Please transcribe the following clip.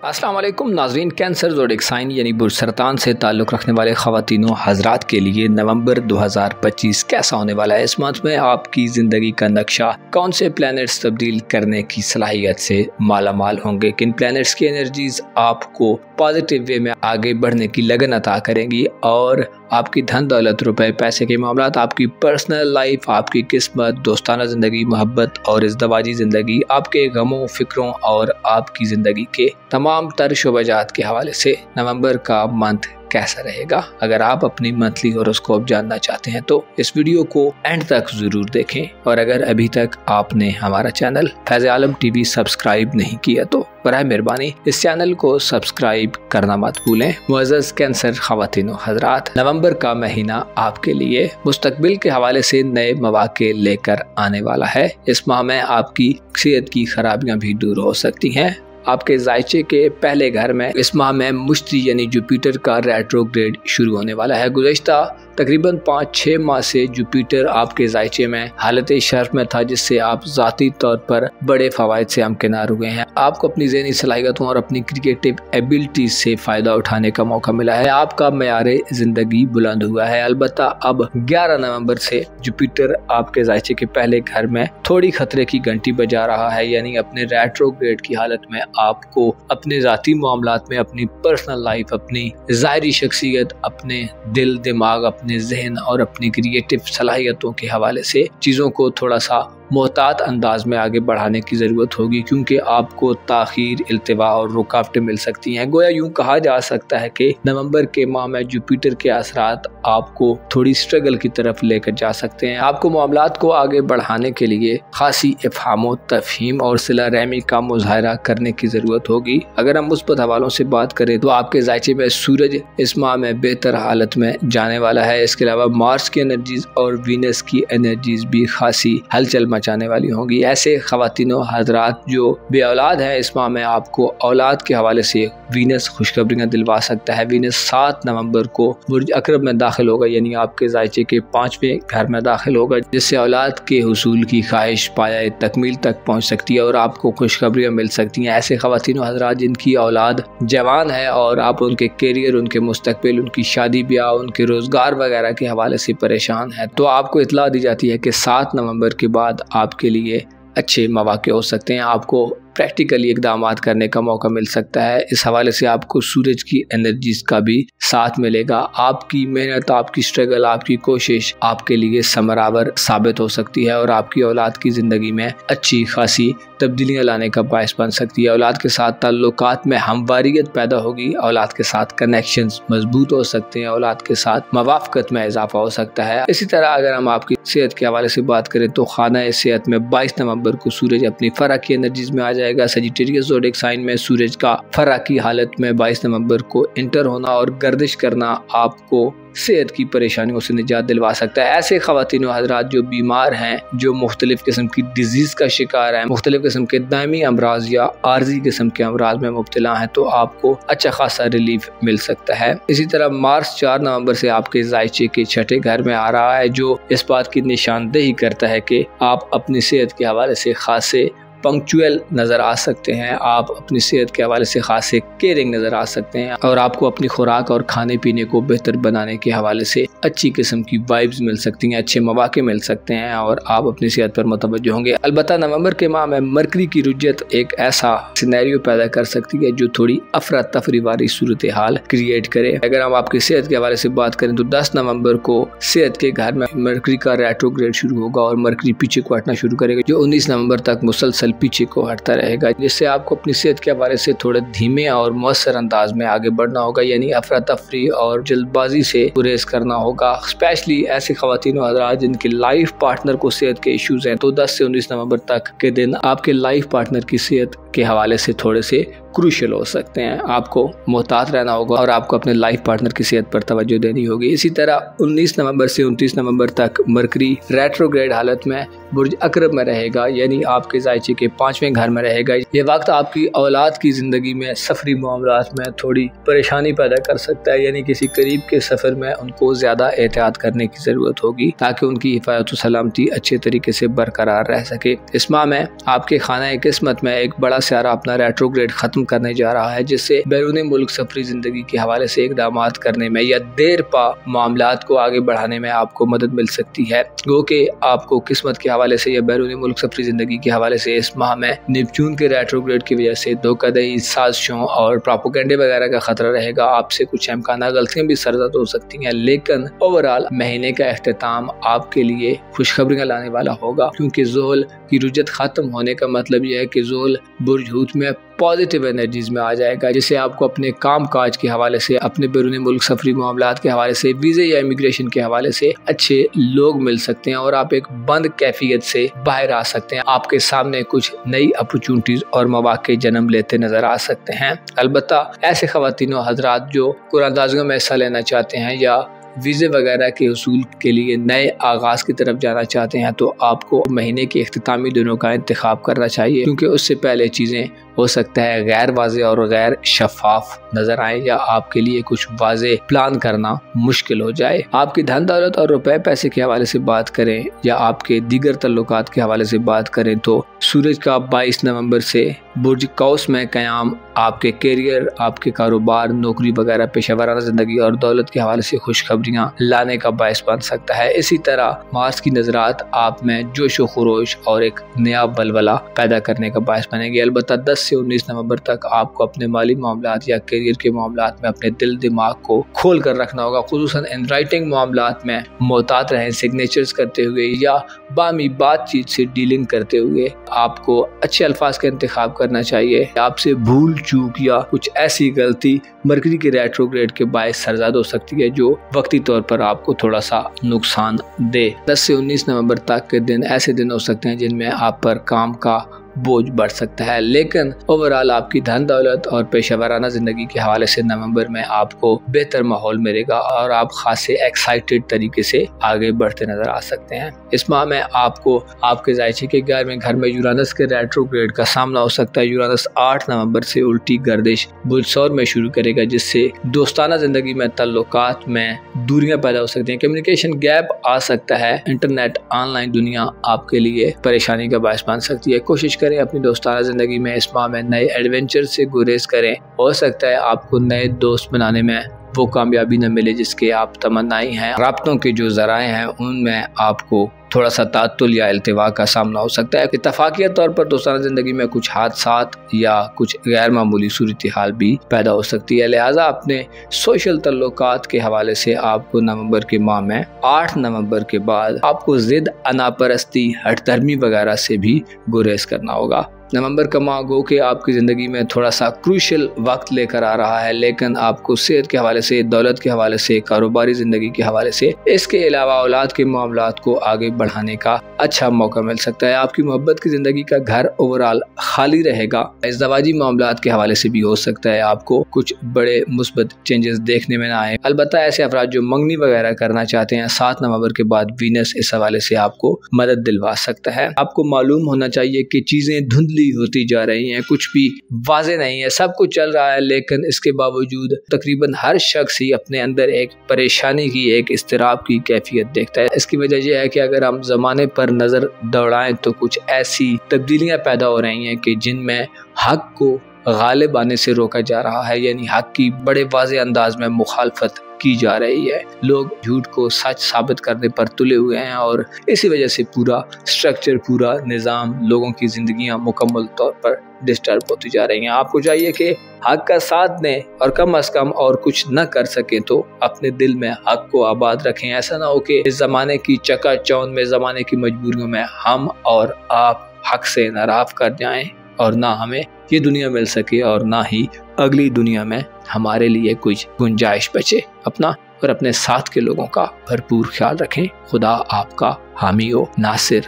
अस्सलाम वालेकुम नाज़रीन। कैंसर ज़ोडिक साइन यानी बुर्ज सरतान से ताल्लुक़ रखने वाले ख़वातीनों हज़रात के लिए नवंबर 2025 कैसा होने वाला है। इस मंथ में आपकी ज़िंदगी का नक्शा कौन से प्लैनेट्स तब्दील करने की सलाहियत से मालामाल होंगे, किन प्लैनेट्स की एनर्जीज आपको पॉजिटिव वे में आगे बढ़ने की लगन अता करेंगी और आपकी धन दौलत रुपए पैसे के मामलात, आपकी पर्सनल लाइफ, आपकी किस्मत, दोस्ताना ज़िंदगी, मोहब्बत और इज़्दवाजी ज़िंदगी, आपके गमों फिक्रों और आपकी ज़िंदगी के तमाम तर शोबाजात के हवाले से नवंबर का मंथ कैसा रहेगा। अगर आप अपनी मंथली हॉरोस्कोप जानना चाहते हैं तो इस वीडियो को एंड तक जरूर देखें, और अगर अभी तक आपने हमारा चैनल फैज़ आलम टीवी सब्सक्राइब नहीं किया तो बराए मेहरबानी इस चैनल को सब्सक्राइब करना मत भूलें। मुअज़्ज़ज़ कैंसर ख़वातीनो हज़रात, नवंबर का महीना आपके लिए मुस्तकबिल के हवाले से नए मौक़े लेकर आने वाला है। इस माह में आपकी सेहत की खराबियां भी दूर हो सकती हैं। आपके जायचे के पहले घर में इस माह में मुश्ती यानी जुपिटर का रेट्रोग्रेड शुरू होने वाला है। गुज़श्ता तकरीबन 5-6 माह से जुपिटर आपके जायचे में हालत शर्फ में था, जिससे आप ज़ाती तौर पर बड़े फ़वाइद से हमकिनार हुए हैं। आपको अपनी ज़हनी सलाहियतों और अपनी क्रिएटिव एबिलिटी से फ़ायदा उठाने का मौका मिला है। आपका मयारे ज़िंदगी बुलंद हुआ है। अलबत्ता अब 11 नवंबर से जुपिटर आपके जायचे के पहले घर में थोड़ी खतरे की घंटी बजा रहा है, यानी अपने रेट्रोग्रेड की हालत में आपको अपने ज़ाती मामलात में, अपनी पर्सनल लाइफ, अपनी ज़ाहिरी शख्सियत, अपने दिल दिमाग, अपने जहन और अपनी क्रिएटिव सलाहियतों के हवाले से चीज़ों को थोड़ा सा मोहतात अंदाज में आगे बढ़ाने की ज़रूरत होगी, क्योंकि आपको ताख़ीर, इल्तिवा और रुकावटें मिल सकती हैं। गोया यूँ कहा जा सकता है कि नवंबर के माह में जुपिटर के असरात आपको थोड़ी स्ट्रगल की तरफ लेकर जा सकते हैं। आपको मामलात को आगे बढ़ाने के लिए खासी इफ़हाम तफ़हीम और सिला रहमी का मुज़ाहरा करने की ज़रूरत होगी। अगर हम मुस्बत हवालों से बात करें तो आपके जायचे में सूरज इस माह में बेहतर हालत में जाने वाला है। इसके अलावा मार्स की एनर्जीज और वीनस की एनर्जीज भी खासी हलचल मचाने वाली होंगी। ऐसे ख़वातीनों हज़रात जो बे औलाद हैं, इस माह में आपको औलाद के हवाले से वीनस खुशखबरियां दिलवा सकता है। वीनस 7 नवंबर को बुर्ज अकरब में दाखिल होगा, यानी आपके जायचे के 5वें घर में दाखिल होगा, जिससे औलाद के हुसूल की ख्वाहिश पाया तकमील तक पहुँच सकती है और आपको खुशखबरियाँ मिल सकती हैं। ऐसे ख़वातीनों हज़रात जिनकी औलाद जवान है और आप उनके करियर, उनके मुस्तकबिल, उनकी शादी ब्याह, उनके रोज़गार वगैरह के हवाले से परेशान है, तो आपको इत्तला दी जाती है कि 7 नवंबर के बाद आपके लिए अच्छे मौक़े हो सकते हैं। आपको प्रैक्टिकली इक़दामात करने का मौका मिल सकता है। इस हवाले से आपको सूरज की एनर्जीज का भी साथ मिलेगा। आपकी मेहनत, आपकी स्ट्रगल, आपकी कोशिश आपके लिए समरावर साबित हो सकती है और आपकी औलाद की ज़िंदगी में अच्छी खासी तब्दीलियाँ लाने का बायस बन सकती है। औलाद के साथ ताल्लुकात में हमवारियत पैदा होगी, औलाद के साथ कनेक्शंस मजबूत हो सकते हैं, औलाद के साथ मवाफ़क़त में इजाफा हो सकता है। इसी तरह अगर हम आपकी सेहत के हवाले से बात करें तो खाना सेहत में 22 नवंबर को सूरज अपनी फरा की एनर्जीज में आ जाएगा। सजिटेरियस ज़ोडिक साइन में सूरज का फरा की हालत में 22 नवंबर को इंटर होना और गर्दिश करना आपको सेहत की परेशानियों से निजात दिलवा सकता है। ऐसे ख़वातीनों हज़रात जो बीमार हैं, जो मुख्तलिफ किस्म की डिजीज़ का शिकार हैं, मुख्तलिफ किस्म के दायमी अमराज या आर्जी किस्म के अमराज में मुब्तला हैं, तो आपको अच्छा खासा रिलीफ मिल सकता है। इसी तरह मार्च 4 नवंबर से आपके जायचे के 6ठे घर में आ रहा है, जो इस बात की निशानदेही करता है कि आप अपनी सेहत के हवाले से खासे पंक्चुअल नज़र आ सकते हैं, आप अपनी सेहत के हवाले से खासे केयरिंग नज़र आ सकते हैं और आपको अपनी खुराक और खाने पीने को बेहतर बनाने के हवाले से अच्छी किस्म की वाइब्स मिल सकती हैं, अच्छे मौक़े मिल सकते हैं और आप अपनी सेहत पर मुतवज्जो होंगे। अलबत्ता नवंबर के माह में मरकरी की रुज्जत एक ऐसा सिनेरियो पैदा कर सकती है जो थोड़ी अफरा तफरी वाली सूरत हाल क्रिएट करे। अगर हम आपकी सेहत के हवाले से बात करें तो 10 नवंबर को सेहत के घर में मरकरी का रेट्रोग्रेड शुरू होगा और मरकरी पीछे को हटना शुरू करेगा, जो 19 नवंबर तक मुसलसल पीछे को हटता रहेगा, जिससे आपको अपनी सेहत के हवाले से थोड़े धीमे और मौसर अंदाज में आगे बढ़ना होगा, यानी अफरा तफरी और जल्दबाजी से गुरेज करना होगा। स्पेशली ऐसे ख़वातीनों हज़रात जिनके लाइफ पार्टनर को सेहत के इश्यूज हैं, तो 10 से 19 नवंबर तक के दिन आपके लाइफ पार्टनर की सेहत के हवाले से थोड़े से क्रूशल हो सकते हैं। आपको मोहतात रहना होगा और आपको अपने लाइफ पार्टनर की सेहत पर तवज्जो देनी होगी। इसी तरह 19 नवंबर से 29 नवंबर तक मरकरी रेट्रोग्रेड हालत में बुर्ज अकरब में रहेगा, यानी आपके जायचे के 5वें घर में रहेगा। ये वक्त आपकी औलाद की ज़िंदगी में सफरी मामलात में थोड़ी परेशानी पैदा कर सकता है, यानी किसी करीब के सफ़र में उनको ज़्यादा एहतियात करने की ज़रूरत होगी ताकि उनकी हिफाजत व सलामती अच्छे तरीके से बरकरार रह सके। इस माह में आपके खाना किस्मत में एक बड़ा सारा अपना रेट्रोग्रेड ख़त्म करने जा रहा है, जिससे बैरूनी मुल्क सफरी जिंदगी के हवाले से इकदाम करने में या देर पा मामलात को आगे बढ़ाने में आपको मदद मिल सकती है। गो कि आपको किस्मत के हवाले से या बैरूनी मुल्क सफरी जिंदगी के हवाले से इस माह में नेपच्यून के रेट्रोग्रेड की वजह से धोखाधड़ी, साजिशों और प्रोपेगेंडे वगैरह का खतरा रहेगा। आपसे कुछ अहमकाना गलतियां भी सरजद हो सकती हैं, लेकिन ओवरऑल महीने का अख्तिताम आपके लिए खुशखबरियां लाने वाला होगा, क्योंकि ज़ोहल की रुजत खत्म होने का मतलब यह है कि ज़ोहल बुर्ज हूत में पॉजिटिव एनर्जीज में आ जाएगा, जिससे आपको अपने काम काज के हवाले से, अपने बैरूनी मुल्क सफरी मामलात के हवाले से, वीज़े या इमिग्रेशन के हवाले से अच्छे लोग मिल सकते हैं और आप एक बंद कैफियत से बाहर आ सकते हैं। आपके सामने कुछ नई अपॉर्चुनिटीज और मौके जन्म लेते नजर आ सकते हैं। अलबत्ता ऐसे ख़वातीन हजरात जो कुरानदाज़ियों में हिस्सा लेना चाहते हैं या वीज़े वगैरह के हुसूल के लिए नए आगाज़ की तरफ जाना चाहते हैं, तो आपको महीने के इख्तितामी दिनों का इंतखाब करना चाहिए, क्योंकि उससे पहले चीज़ें हो सकता है गैर वाज़े और गैर शफाफ नज़र आए या आपके लिए कुछ वाज़े प्लान करना मुश्किल हो जाए। आपकी धन दौलत और रुपए पैसे के हवाले से बात करें या आपके दीगर तल्लुकात के हवाले से बात करें तो सूरज का 22 नवंबर से बुर्ज कौस में क़याम आपके कैरियर, आपके कारोबार, नौकरी वगैरह, पेशेवराना ज़िंदगी और दौलत के हवाले से खुशखबरियाँ लाने का बायस बन सकता है। इसी तरह मार्स की नज़रात आप में जोश व खरोश और एक नया बलबला पैदा करने का बायस बनेगी। अलबत्ता 10 से 19 नवंबर तक आपको अपने माली मामलात या करियर के मामलात में अपने दिल दिमाग को खोल कर रखना होगा, खुसूसन इन राइटिंग मामलात में मोहतात रहें। सिग्नेचर्स करते हुए या बामी बातचीत से डीलिंग करते हुए आपको अच्छे अल्फाज का इंतखाब करना चाहिए। आपसे भूल चूक या कुछ ऐसी गलती मरकरी के रेट्रोग्रेड के बायस सरजद हो सकती है जो वक्ती तौर पर आपको थोड़ा सा नुकसान दे। 10 से 19 नवंबर तक के दिन ऐसे दिन हो सकते हैं जिनमें आप पर काम का बोझ बढ़ सकता है, लेकिन ओवरऑल आपकी धन दौलत और पेशेवराना जिंदगी के हवाले से नवंबर में आपको बेहतर माहौल मिलेगा और आप खासे एक्साइटेड तरीके से आगे बढ़ते नजर आ सकते हैं। इस माह में आपको आपके जायचे के 11वें घर में यूरानस के रेट्रोग्रेड का सामना हो सकता है। यूरानस 8 नवंबर से उल्टी गर्दिश बुर्ज सौर में शुरू करेगा, जिससे दोस्ताना जिंदगी में ताल्लुकात में दूरियां पैदा हो सकती हैं, कम्युनिकेशन गैप आ सकता है। इंटरनेट ऑनलाइन दुनिया आपके लिए परेशानी का बायस बन सकती है। कोशिश करें अपनी दोस्ताना जिंदगी में इस माह में नए एडवेंचर से गुरेज करें। हो सकता है आपको नए दोस्त बनाने में वो कामयाबी न मिले जिसके आप तमन्नाई हैं। राब्तों के जो ज़राए हैं उनमें आपको थोड़ा सा तातुल या इल्तिवा का सामना हो सकता है। इत्तफाकिया तौर पर दोस्ताना जिंदगी में कुछ हादसात या कुछ गैर मामूली सूरत हाल भी पैदा हो सकती है। लिहाजा अपने सोशल तल्लुकात के हवाले से आपको नवंबर के माह में 8 नवंबर के बाद आपको जिद, अनापरस्ती, हठधर्मी वगैरह से भी गुरेज करना होगा। नवंबर का माह गो के आपकी ज़िंदगी में थोड़ा सा क्रूशल वक्त लेकर आ रहा है, लेकिन आपको सेहत के हवाले से, दौलत के हवाले से, कारोबारी ज़िंदगी के हवाले से, इसके अलावा औलाद के मामलात को आगे बढ़ाने का अच्छा मौका मिल सकता है। आपकी मोहब्बत की ज़िंदगी का घर ओवरऑल खाली रहेगा। इज़्दवाजी मामलात के हवाले से भी हो सकता है आपको कुछ बड़े मुस्बत चेंजेस देखने में ना आए। अलबत्ता ऐसे अफराद जो मंगनी वगैरह करना चाहते हैं, 7 नवंबर के बाद वीनस इस हवाले से आपको मदद दिलवा सकता है। आपको मालूम होना चाहिए कि चीज़ें धुंधली होती जा रही हैं, कुछ भी वाज़े नहीं है, सब कुछ चल रहा है, लेकिन इसके बावजूद तकरीबन हर शख्स ही अपने अंदर एक परेशानी की, एक इस्तिराब की कैफियत देखता है। इसकी वजह यह है कि अगर हम ज़माने पर नज़र दौड़ाएं तो कुछ ऐसी तब्दीलियां पैदा हो रही हैं कि जिनमें हक को गालिब आने से रोका जा रहा है, यानी हक की बड़े वाज़े अंदाज में मुखालफत की जा रही है। लोग झूठ को सच साबित करने पर तुले हुए हैं और इसी वजह से पूरा स्ट्रक्चर, पूरा निज़ाम, लोगों की जिंदगियां मुकम्मल तौर पर डिस्टर्ब होती जा रही हैं। आपको चाहिए कि हक का साथ दें और कम अज कम और कुछ न कर सकें तो अपने दिल में हक को आबाद रखें। ऐसा ना हो कि इस ज़माने की चकाचौंध में, ज़माने की मजबूरियों में हम और आप हक से नाराफ़ कर जाएं और ना हमें ये दुनिया मिल सके और ना ही अगली दुनिया में हमारे लिए कुछ गुंजाइश बचे। अपना और अपने साथ के लोगों का भरपूर ख्याल रखें। खुदा आपका हामी हो नासिर।